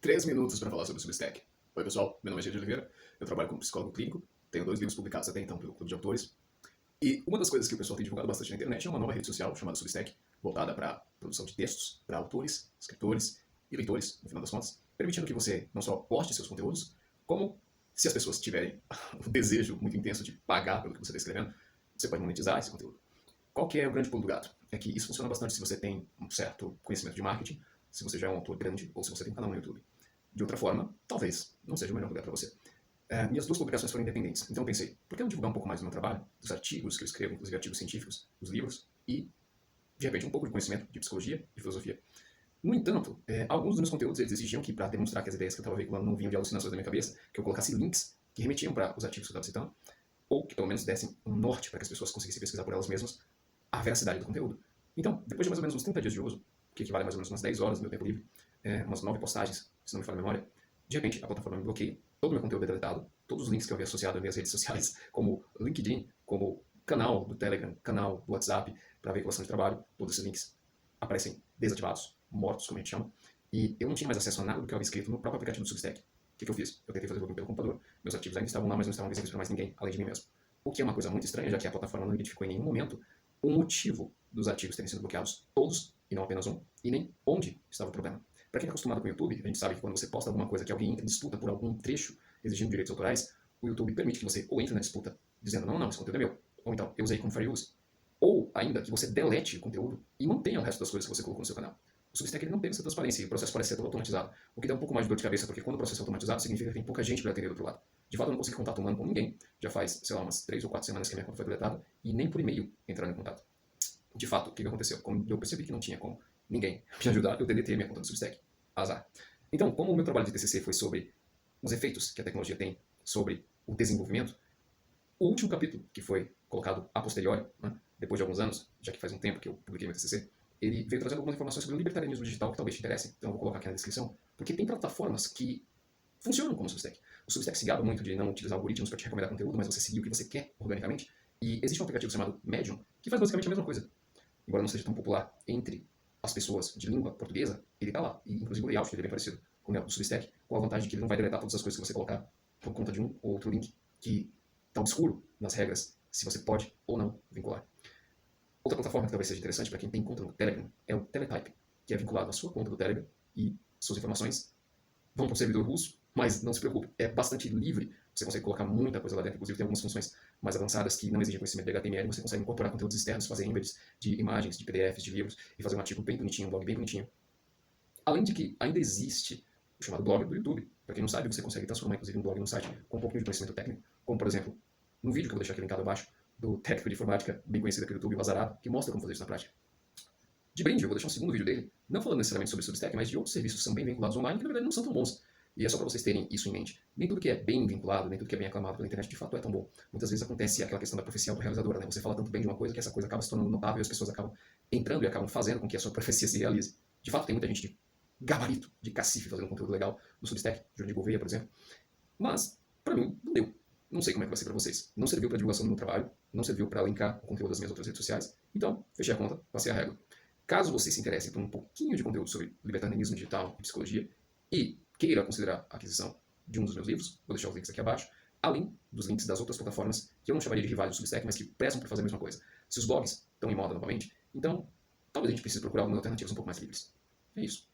3 minutos para falar sobre o Substack. Oi pessoal, meu nome é Gê de Oliveira, eu trabalho como psicólogo clínico, tenho 2 livros publicados até então pelo Clube de Autores, e uma das coisas que o pessoal tem divulgado bastante na internet é uma nova rede social chamada Substack, voltada para produção de textos para autores, escritores e leitores, no final das contas, permitindo que você não só poste seus conteúdos, como, se as pessoas tiverem o desejo muito intenso de pagar pelo que você está escrevendo, você pode monetizar esse conteúdo. Qual que é o grande pulo do gato? É que isso funciona bastante se você tem um certo conhecimento de marketing, se você já é um autor grande ou se você tem um canal no YouTube. De outra forma, talvez não seja o melhor lugar para você. Minhas 2 publicações foram independentes, então eu pensei, por que não divulgar um pouco mais do meu trabalho, dos artigos que eu escrevo, inclusive artigos científicos, dos livros, e, de repente, um pouco de conhecimento de psicologia e filosofia. No entanto, alguns dos meus conteúdos eles exigiam que, para demonstrar que as ideias que eu estava veiculando não vinham de alucinações da minha cabeça, que eu colocasse links que remetiam para os artigos que eu estava citando, ou que pelo menos dessem um norte para que as pessoas conseguissem pesquisar por elas mesmas a veracidade do conteúdo. Então, depois de mais ou menos uns 30 dias de uso, que equivale a mais ou menos umas 10 horas do meu tempo livre, umas 9 postagens, se não me falha a memória, de repente a plataforma me bloqueia, todo o meu conteúdo é deletado, todos os links que eu havia associado às minhas redes sociais, como LinkedIn, como canal do Telegram, canal do WhatsApp, para veiculação de trabalho, todos esses links aparecem desativados, mortos, como a gente chama, e eu não tinha mais acesso a nada do que eu havia escrito no próprio aplicativo do Substack. O que eu fiz? Eu tentei fazer o pelo computador, meus artigos ainda estavam lá, mas não estavam visíveis para mais ninguém, além de mim mesmo. O que é uma coisa muito estranha, já que a plataforma não identificou em nenhum momento o motivo dos artigos terem sido bloqueados, todos, e não apenas um, e nem onde estava o problema. Para quem é acostumado com o YouTube, a gente sabe que quando você posta alguma coisa que alguém entra em disputa por algum trecho exigindo direitos autorais, o YouTube permite que você ou entre na disputa dizendo não, esse conteúdo é meu, ou então eu usei como fair use, ou ainda que você delete o conteúdo e mantenha o resto das coisas que você colocou no seu canal. O Substack ele não tem essa transparência e o processo parece ser todo automatizado, o que dá um pouco mais de dor de cabeça, porque quando o processo é automatizado significa que tem pouca gente para atender do outro lado. De fato, eu não consegui contato humano com ninguém, já faz, sei lá, umas 3 ou 4 semanas que a minha conta foi deletada, e nem por e-mail entraram em contato. De fato, o que aconteceu? Quando eu percebi que não tinha como ninguém me ajudar, eu deletei a minha conta do Substack. Azar. Então, como o meu trabalho de TCC foi sobre os efeitos que a tecnologia tem sobre o desenvolvimento, o último capítulo, que foi colocado a posteriori, né, depois de alguns anos, já que faz um tempo que eu publiquei meu TCC, ele veio trazendo algumas informações sobre o libertarianismo digital que talvez te interessem, então eu vou colocar aqui na descrição, porque tem plataformas que funcionam como o Substack. O Substack se gaba muito de não utilizar algoritmos para te recomendar conteúdo, mas você seguir o que você quer organicamente, e existe um aplicativo chamado Medium, que faz basicamente a mesma coisa. Embora não seja tão popular entre as pessoas de língua portuguesa, ele está lá. E, inclusive, o layout dele é bem parecido com o layout do Substack, com a vantagem de que ele não vai deletar todas as coisas que você colocar por conta de um ou outro link que está obscuro nas regras, se você pode ou não vincular. Outra plataforma que talvez seja interessante para quem tem conta no Telegram é o Teletype, que é vinculado à sua conta do Telegram e suas informações vão para um servidor russo, mas não se preocupe, é bastante livre, você consegue colocar muita coisa lá dentro, inclusive tem algumas funções mais avançadas que não exigem conhecimento de HTML, você consegue incorporar conteúdos externos, fazer embeds de imagens, de PDFs, de livros, e fazer um artigo bem bonitinho, um blog bem bonitinho. Além de que ainda existe o chamado blog do YouTube, para quem não sabe, você consegue transformar inclusive um blog num site com um pouquinho de conhecimento técnico, como por exemplo, no vídeo que eu vou deixar aqui linkado abaixo, do técnico de informática, bem conhecido aqui do YouTube, o Azarado, que mostra como fazer isso na prática. De brinde, eu vou deixar um segundo vídeo dele, não falando necessariamente sobre o Substack, mas de outros serviços que são bem vinculados online, que na verdade não são tão bons. E é só para vocês terem isso em mente. Nem tudo que é bem vinculado, nem tudo que é bem aclamado pela internet, de fato é tão bom. Muitas vezes acontece aquela questão da profecia autorrealizadora, né? Você fala tanto bem de uma coisa que essa coisa acaba se tornando notável e as pessoas acabam entrando e acabam fazendo com que a sua profecia se realize. De fato, tem muita gente de gabarito, de cacife, fazendo conteúdo legal no Substack, Jordi Gouveia, por exemplo. Mas, para mim, não deu. Não sei como é que vai ser para vocês. Não serviu para divulgação do meu trabalho, não serviu para linkar o conteúdo das minhas outras redes sociais. Então, fechei a conta, passei a régua. Caso vocês se interessem por um pouquinho de conteúdo sobre libertarianismo digital e psicologia e queira considerar a aquisição de um dos meus livros, vou deixar os links aqui abaixo, além dos links das outras plataformas que eu não chamaria de rivais do Substack, mas que prestam para fazer a mesma coisa. Se os blogs estão em moda novamente, então talvez a gente precise procurar algumas alternativas um pouco mais livres. É isso.